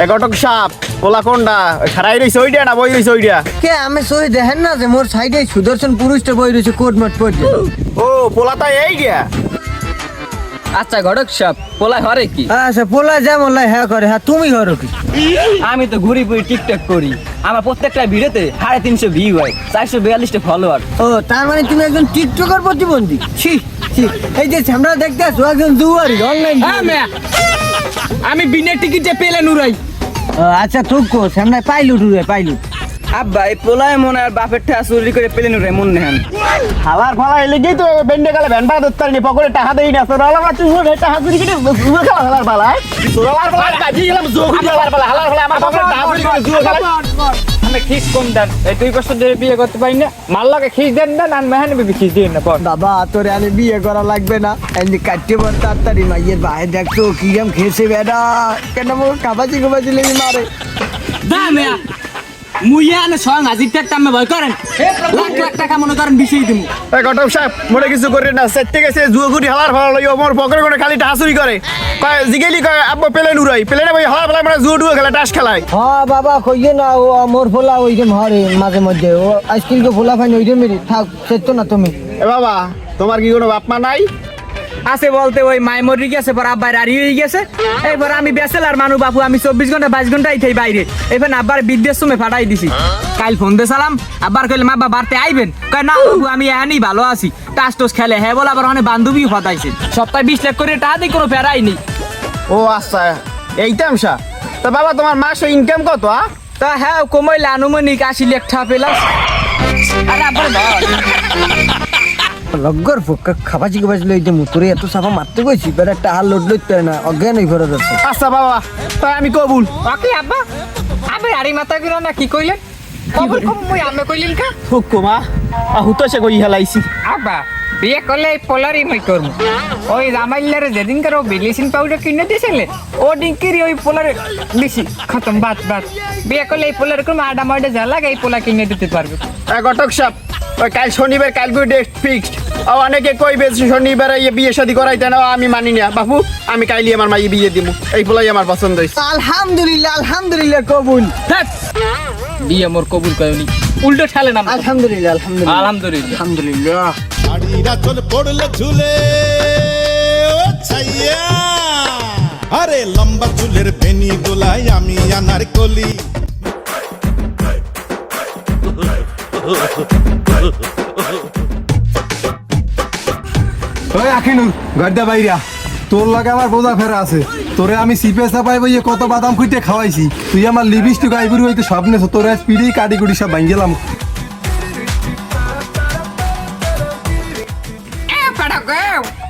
এগটক সাপ পোলা কোনটা খারাই রইছে ওইটা না বই রইছে ওইটা কে আমি সই দেখেন না যে মোর সাইডে সুদর্শন পুরুষটা বই রয়েছে কোট মোট পড়ছে। ও পোলা তাই এই গিয়া আচ্ছা ঘটক সাপ পোলাই হরে কি? আচ্ছা পোলা যেমন লাই হ্যাঁ করে হ্যাঁ তুমি করো কি? আমি তো ঘুরি ঘুরি টিকটক করি, আমার প্রত্যেকটা ভিডিওতে 350 ভিউ হয়, 442টা ফলোয়ার। ও তার মানে তুমি একজন টিকটকার প্রতিবন্ধী? ছি ছি, এই যে আমরা দেখতে আসো একজন জুয়ারি অনলাইন। আমি বিনা টিকিটে পেলে নুরাই। আচ্ছা ঠিক কো সামনে পাইলুট উড়ে পাইলুট। আব্বা এই পোলায় মনে আর বাপের ঠা চুরি করে পেলে নুরাই মন নেন। হালার ফালা এলে গিয়ে তো বেন্ডে গেলে ভ্যানটা ধরতে নি পকেটে টাকা দেই না তোর আলাদা তুই টাকা চুরি করে জুয়া খেলা হালার ফালা তোর হালার ফালা কাজি গেলাম জুয়া খেলা হালার ফালা আমার পকেটে টাকা চুরি করে জুয়া খেলা। আমি খিস কোন দেন এই 2 বছর ধরে বিয়ে করতে পারি না, মাল্লাকে খিস দেন দেন আর মেহানি বিবি খিস দিন না পর। বাবা তোরে আমি বিয়ে করা লাগবে না, এমনি কাটতে বল তাড়াতাড়ি মাইয়ের বাইরে দেখতো কিরম খেয়েছে বেটা, কেন মোর কাবাজি কাবাজি লেগে মারে। দা মেয়া মুইয়া না সং হাজির টাকা আমি ভয় করেন, লাখ লাখ টাকা মনে করেন বিষয় দিমু। এই ঘটক সাহেব মোরে কিছু করে না সেটতে গেছে জুয়া গুটি হালার ফালা লইও মোর পকেটে করে খালি টাকা চুরি করে কয় জিগেলি কয় আব্বা পেলে নুরাই পেলে না ভাই হালার ফালা মানে জুয়া টুয়া খেলা টাস খেলায়। হ্যাঁ বাবা কইয়ে না ও মোর ফোলা ওইরকম হরে মাঝে মধ্যে ও আজকাল কে ফোলা ফাইন ওইরকম মেরি থাক সেতো না তুমি। এ বাবা তোমার কি কোনো বাপ মা নাই? আছে বলতে ওই মাইমরি গেছে পর আব্বার আড়ি হয়ে গেছে, এবার আমি বেসেলার মানু বাপু আমি 24 ঘন্টা 22 ঘন্টা ইথাই বাইরে, এবার আব্বার বিদ্যুৎ সুমে ফাটাই দিছি। কাল ফোন দে সালাম আব্বার কইলাম আব্বা বাড়তে আইবেন, কয় না বাবু আমি এখানেই ভালো আছি, টাস টোস খেলে হ্যাঁ বলে আবার অনেক বান্ধবীও ফাটাইছে, সপ্তাহে 20 লাখ করে টাকা দিই কোনো ফেরাই নেই। ও আচ্ছা এইটা আমসা তা বাবা তোমার মাসে ইনকাম কত? তা হ্যাঁ কমাইলে আনুমানিক 80 লাখ টাকা পেলাম। আরে আব্বার লগর ফুক খাবাজি খাবাজি লইতে মুতুরে এত সাফা মারতে কইছি বেটা একটা হাল লোড লইতে না অজ্ঞান হই ফেরত যাচ্ছে। আচ্ছা বাবা তাই আমি কবুল। ওকে আব্বা আমি আড়ি মাথা কইরা না কি কইলেন কবুল কম মুই আমি কইলেন কা হুকুমা হুতসে কই হেলাইছি। আব্বা বিয়ে করলে পোলারই মই করব, ওই রামাইলারে যেদিন কারো বিলিসিন পাউডার কিনে দিয়েছিলে ও ডিঙ্কিরি ওই পোলারে দিছি খতম বাত বাত, বিয়ে করলে এই পোলার কোন আডা মাডা যা লাগে এই পোলা কিনে দিতে পারবে। ঘটক সাহেব ওই কাল শনিবার কালকে ডেট ফিক্সড ও অনেকে কইবে শনিবার বিয়ে শাদী করাইতে না আমি মানি না বাপু আমি কাইলি আমার মাই বিয়ে দিব এই পোলাই আমার পছন্দ হইছে। আলহামদুলিল্লাহ আলহামদুলিল্লাহ কবুল। বিয়ে মোর কবুল করেনি উল্টো ঠালে নাম। আলহামদুলিল্লাহ আলহামদুলিল্লাহ আলহামদুলিল্লাহ আলহামদুলিল্লাহ। শাড়িরা চল পড়লে ঝুলে ও ছাইয়া, আরে লম্বা চুলের বেনি দোলাই আমি আনার কলি। ওই আখিনুর গড্ডা বাইরা তোর লাগে আমার বোঝা ফেরা আছে, তোরে আমি সিপে চাপাই বইয়ে কত বাদাম খুঁটে খাওয়াইছি, তুই আমার লিপস্টিক আইবুড়ি হইতে স্বপ্নে তোর স্পিডেই কাটি কুটি সব ভাঙ গেলাম।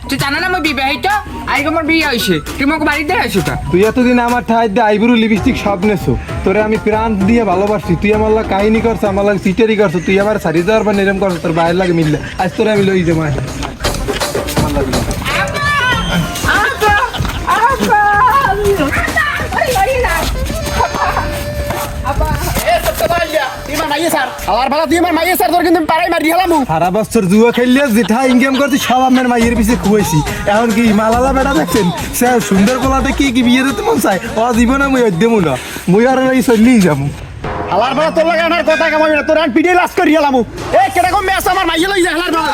তুই জানা না আমি বিবাহিত, আইগো আমার বিয়ে হয়েছে, তুই আমাকে বাড়িতে আসো তা। তুই এতদিন আমার ঠাই দিয়ে আইবুড়ি লিপস্টিক স্বপ্নেছো, তোরে আমি প্রাণ দিয়ে ভালোবাসছি, তুই আমার লাগে কাহিনী করছো আমার লাগে সিটারি করছো, তুই আমার সারি যাওয়ার পর নিরম করছো তোর বাইরের লাগে মিললে আজ তোরে আমি লই যাবো। সারা বছর জুয়া খেললে যেটা ইনকাম করছি সব আপনার মাইয়ের পিছিয়ে খুয়াইছি, এখন কি মালালা বেটা দেখছেন সে সুন্দর পোলাতে কি কি বিয়ে দিতে মন চাই ও জীবনে মুই দেবো না, মুই আর এই চললেই যাবো। হালার ফালা তোর লাগে আমার কথা কামাই না তোর পিডে লাস করি হেলামু এ কিরকম মেস আমার মাইয়ে লই যায় হালার ফালা।